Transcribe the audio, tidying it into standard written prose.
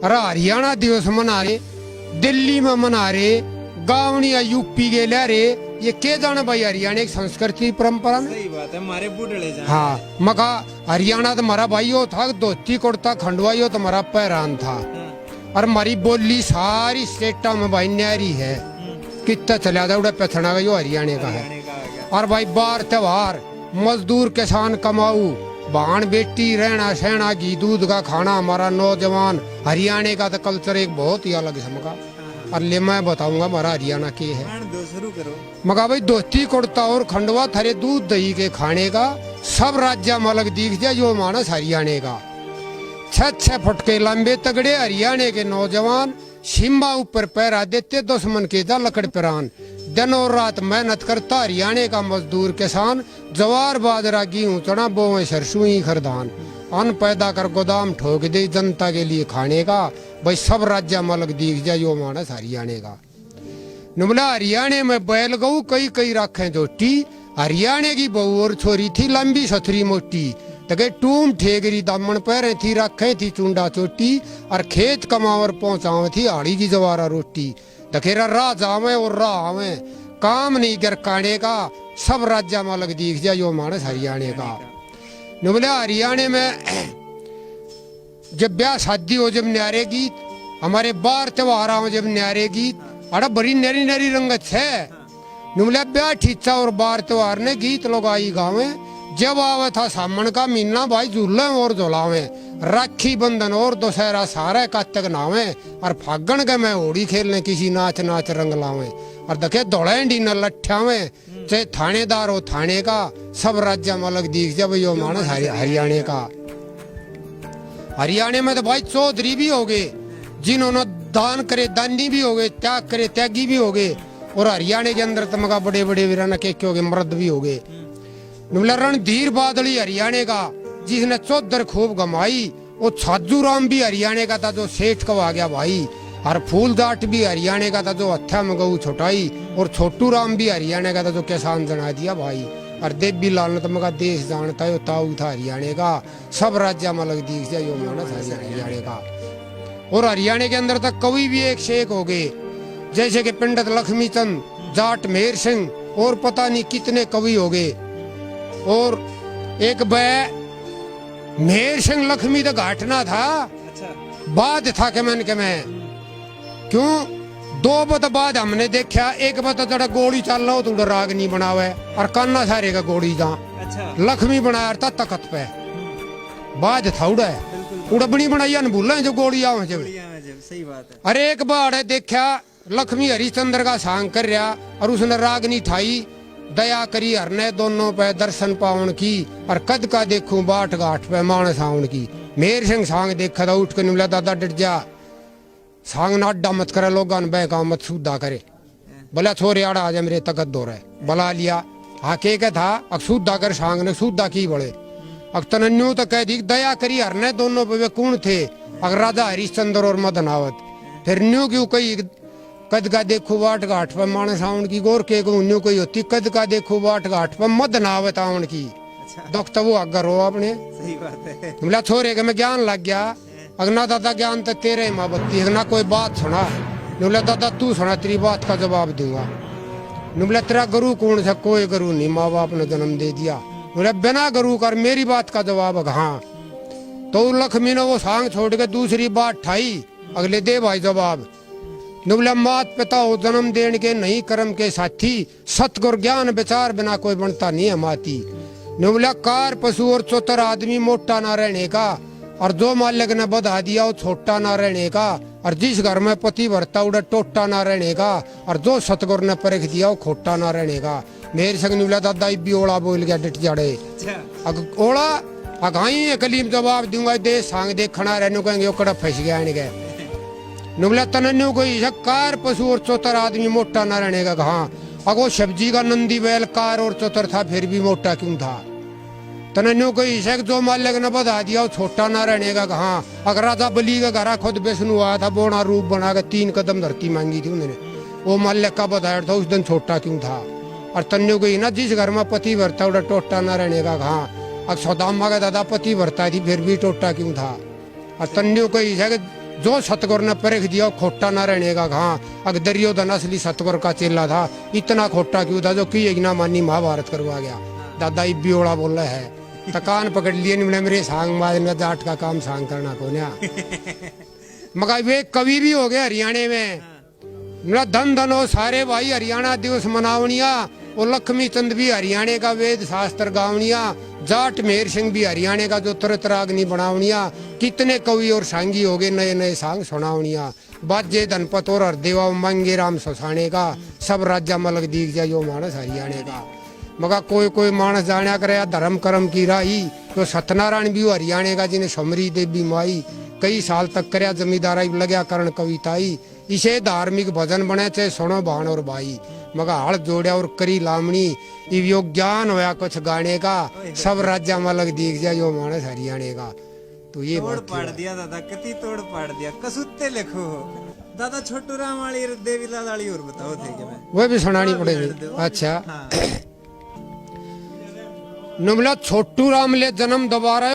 अरे हरियाणा दिवस मना रहे, दिल्ली में मना रहे, गाँव या यूपी के ले रहे, ये के जाने भाई हरियाणा की संस्कृति परंपरा में। सही बात है, हमारे बूढ़े जाने। हाँ मका हरियाणा तो हमारा भाई हो था, धोती कुर्ता खंडवा हो तो हमारा पहरान था। और हमारी बोली सारी स्टेटा में भाई न्यारी है, कितना चला था उड़ा पछड़ा यो हरियाणा का है। और भाई बार त्योहार मजदूर किसान कमाऊ बाण बेटी रहना सहना घी दूध का खाना, हमारा नौजवान हरियाणा का तो कल्चर एक बहुत ही अलग किस्म का। और ले मैं बताऊंगा हमारा हरियाणा के है। शुरू करो। मगा भाई धोती कुर्ता और खंडवा थरे दूध दही के खाने का सब राज्य में अलग दिख जाए जो मानस हरियाणा का। 6-6 फुट के लंबे तगड़े हरियाणा के नौजवान सीमा ऊपर पैरा देते, दुश्मन के जा लकड़ पिरान। दिन और रात मेहनत करता हरियाणा का मजदूर किसान, जवार बाजरा गेहूं चना बोवे सरसों ही खरदान। अन्न पैदा कर गोदाम ठोक दे जनता के लिए खाने का, भाई सब राज्य में अलग दिख जाए यो मानस हरियाणा का। नुमला हरियाणा में बैल गऊ कई कई रखे जोटी, हरियाणा की बहू और छोरी थी लंबी सथरी मोटी। तके टूम ठेगरी दामन पैरे थी रखे थी चुंडा चोटी, और खेत कमावर पहुंचावे थी आड़ी की जवारा रोटी। दखेरा राह जावे और राह आवे काम नहीं कर काने का, सब राज्य में अलग दिख जाए यो मानस हरियाणा का। नुमला हरियाणा में जब ब्याह शादी हो जब न्यारे गीत, हमारे बार त्योहार हो जब न्यारे गीत, अरे बड़ी नरी नरी रंगत है। नुमला ब्याह ठीचा और बार त्योहार ने गीत लगाई गावे। जब आवे था सामन का महीना भाई झूले और झुलावे, राखी बंधन और दशहरा सारे कातक नावे। और फागण के में होड़ी खेलने किसी नाच नाच रंग लावे। और देखे दौड़े न लट्ठावे, चाहे थानेदार हो थाने का, सब राज्य में अलग दिख जब यो मानस हरियाणा का। हरियाणा में तो भाई चौधरी भी हो गए, जिन्होंने दान करे दानी भी हो गए, त्याग करे त्यागी भी हो गए। और हरियाणा के अंदर तमगा बड़े बड़े वीराना के हो गए, मर्द भी हो गए। रणधीर बादली हरियाणा का, जिसने चौधर खूब गमाई। वो छाजू राम भी हरियाणा का था जो सेठ कवा गया भाई। और फूल जाट भी हरियाणा का था जो हत्या में गऊ छोटाई। और छोटू राम भी हरियाणा का था जो किसान जना दिया भाई। और देवी लाल ने तमगा देश जानता है ताऊ था हरियाणा का, सब राज्य में अलग दिख जाए यो मानस हरियाणा का। और हरियाणा के अंदर तक कवि भी एक से एक हो गए, जैसे कि पंडित लक्ष्मीचंद, जाट मेहर सिंह और पता नहीं कितने कवि हो गए। और एक मेहर सिंह लक्ष्मी तो घाटना था। अच्छा। बाद था के मैं क्यों 2 बत बाद हमने देखा, एक बत जरा गोली चल रहा हो तो राग नहीं बनावे और कान्ना सारे का गोली जा। अच्छा। लक्ष्मी बनाया था तखत पे, बाद था उड़बनी बनाई न भूल जो गोली आवे जब। सही बात है। अरे एक बार देखा लक्ष्मी हरिश्चंद्र का सांग कर रहा और उसने रागनी ठाई, दया करी हरने दोनों पे दर्शन पावन की। और कद का देखूं बाट घाट पे मानस आवन की। मेहर सिंह सांग देखा था, उठ के निमला दादा डट जा, सांग ना अड्डा मत करे, लोगों ने बहका मत सूदा करे। बोला छोरे आड़ा आ जा मेरे तकत दो रहे, बुला लिया। हाँ के था अक सूदा कर, सांग ने सूदा की बड़े। अक तनन्यू तो कह दी दया करी हरने दोनों पे वे कौन थे, अगर राजा हरिश्चंद्र और मदनावत। फिर न्यू क्यों कही कद का देखो बाट घाट पर मानस आवन की, गोर के न्यू कोई होती कद का देखो बाट घाट पर मदनावत आवन की। दुख तो वो अगर हो अपने। सही बात है। मिला छोरे के मैं ज्ञान लग गया, अगना दादा ज्ञान तो तेरे माँ बत्ती, ना कोई बात सुना। नुमला दादा तू सुना, तेरी बात का जवाब दूंगा। नुमला तेरा गुरु कौन सा, कोई गुरु नहीं, माँ बाप ने जन्म दे दिया। बोले बिना गुरु कर मेरी बात का जवाब। हाँ तो लक्ष्मी ने वो सांग छोड़ के दूसरी बात ठाई, अगले दे भाई जवाब। नुबला मात पिता हो जन्म देने के नहीं कर्म के साथी, सतगुर ज्ञान विचार बिना कोई बनता नहीं है माती। नुबला कार पशु और चौतर आदमी मोटा ना रहने का, और जो मालिक ने बधा दिया वो छोटा ना रहने का। और जिस घर में पति भरता उड़ा टोटा ना रहने का, और जो सतगुर ने परख दिया वो खोटा ना रहने का। मेरे संग नुबला दादा भी ओला बोल गया डिट जाड़े। ओला अगाई कलीम जवाब दूंगा, दे सांग देखना रहने कहेंगे ओकड़ा फंस गया गए। नुबला तनन्यू कोई कार पशु और चौतर आदमी मोटा ना रहने का। हाँ अगो सब्जी का नंदी बैल कार और चौतर था फिर भी मोटा क्यों था। तनन्यू कोई जो मालिक ने बधा दिया वो छोटा ना रहने का। हाँ अगर राजा बली का घर खुद विष्णु आया था, बोना रूप बना के 3 कदम धरती मांगी थी उन्होंने, वो मालिक का बधाया था, उस दिन छोटा क्यों था। और तन्यू कोई ना जिस घर में पति भरता उड़ा टोटा ना रहने का। हाँ अगर सौदामा का दादा पति भरता थी फिर भी टोटा क्यों था। और तन्यू कोई जो सतगुरु ने परख दिया वो खोटा ना रहने का। हाँ अगर दुर्योधन असली सतगुरु का चेला था, इतना खोटा क्यों था जो की एक ना मानी महाभारत करवा गया। दादा इब्बी ओड़ा बोल रहा है तकान पकड़ लिए नहीं मेरे सांग मारने जाट का काम सांग करना को ना। मगर वे कवि भी हो गए हरियाणा में। मेरा धन धन हो सारे भाई हरियाणा दिवस मनावनिया। वो लक्ष्मी चंद भी हरियाणा का वेद शास्त्र गावनिया। जाट मेहर सिंह भी हरियाणा का जो तरतरागनी बनावनिया। कितने कवि और सांगी हो गए नए नए सांग सुनावनिया। बाजे धनपत और हरदेवा मंगे राम सोसाने का सब राज्य मलक दीख जाए जो मानस हरियाणा का। मगर कोई कोई मानस जाना करे धर्म कर्म की राही। तो सत्यनारायण भी हरियाणा का जिन्हें समरी देवी माई कई साल तक करया जमींदारा लग्या करण कविताई। इसे धार्मिक भजन बने चाहे सुनो बहन और भाई। मगर हल जोड़िया और करी लामणी योग ज्ञान होया कुछ गाने का सब राज्य मलक दीख जाए जो मानस हरियाणा का। तो ये तोड़ पाड़ दिया दादा, कति तोड़ पाड़ दिया। कसुत्ते लिखो दादा, छोटू राम वाली देवीलाल वाली और बताओ थे कि मैं वो भी सुनानी पड़ेगी। अच्छा नुमला छोटू राम ले जन्म दोबारा